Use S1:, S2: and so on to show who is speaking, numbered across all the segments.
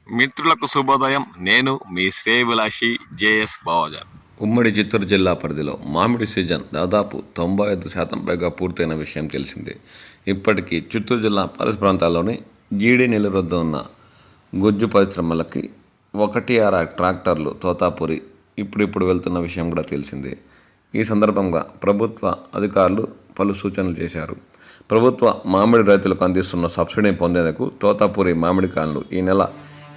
S1: మిత్రులకు శుభోదయం. నేను మీ శ్రేయభిలాషి జేఎస్ బావజాన్.
S2: ఉమ్మడి చిత్తూరు జిల్లా పరిధిలో మామిడి సీజన్ దాదాపు 95% పైగా పూర్తయిన విషయం తెలిసిందే. ఇప్పటికీ చిత్తూరు జిల్లా పరిసర ప్రాంతాల్లోని జీడీ నెల్లూరు వద్ద ఉన్న గుజ్జు పరిశ్రమలకి 1-6 ట్రాక్టర్లు తోతాపురి ఇప్పుడిప్పుడు వెళ్తున్న విషయం కూడా తెలిసిందే. ఈ సందర్భంగా ప్రభుత్వ అధికారులు పలు సూచనలు చేశారు. ప్రభుత్వ మామిడి రైతులకు అందిస్తున్న సబ్సిడీని పొందేందుకు తోతాపురి మామిడికాయలను ఈ నెల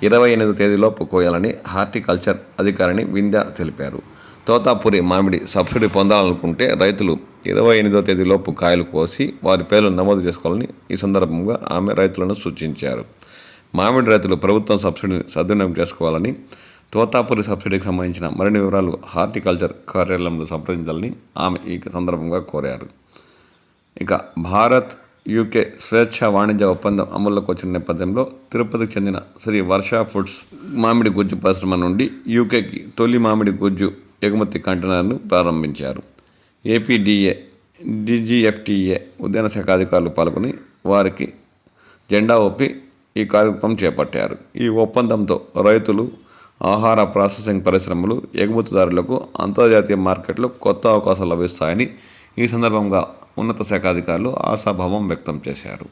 S2: 28వ తేదీలోపు కోయాలని హార్టికల్చర్ అధికారిని వింధ్య తెలిపారు. తోతాపురి మామిడి సబ్సిడీ పొందాలనుకుంటే రైతులు 28వ తేదీలోపు కాయలు కోసి వారి పేర్లు నమోదు చేసుకోవాలని ఈ సందర్భంగా ఆమె రైతులను సూచించారు. మామిడి రైతులు ప్రభుత్వం సబ్సిడీని సద్వినియోగం చేసుకోవాలని, తోతాపురి సబ్సిడీకి సంబంధించిన మరిన్ని వివరాలు హార్టికల్చర్ కార్యాలయంలో సంప్రదించాలని ఆమె ఈ సందర్భంగా కోరారు. ఇక భారత్ యూకే స్వేచ్ఛ వాణిజ్య ఒప్పందం అమల్లోకి వచ్చిన నేపథ్యంలో తిరుపతికి చెందిన శ్రీ వర్ష ఫుడ్స్ మామిడి గుజ్జు పరిశ్రమ నుండి యూకేకి తొలి మామిడి గుజ్జు ఎగుమతి కంటైనర్ను ప్రారంభించారు. ఏపీడీఏ, డీజీఎఫ్టీఏ ఉద్యాన శాఖ అధికారులు పాల్గొని వారికి జెండా ఊపి ఈ కార్యక్రమం చేపట్టారు. ఈ ఒప్పందంతో రైతులు, ఆహార ప్రాసెసింగ్ పరిశ్రమలు, ఎగుమతిదారులకు అంతర్జాతీయ మార్కెట్లో కొత్త అవకాశాలు లభిస్తాయని ఈ సందర్భంగా ఉన్నత శాఖ అధికారులు ఆశాభావం వ్యక్తం చేశారు.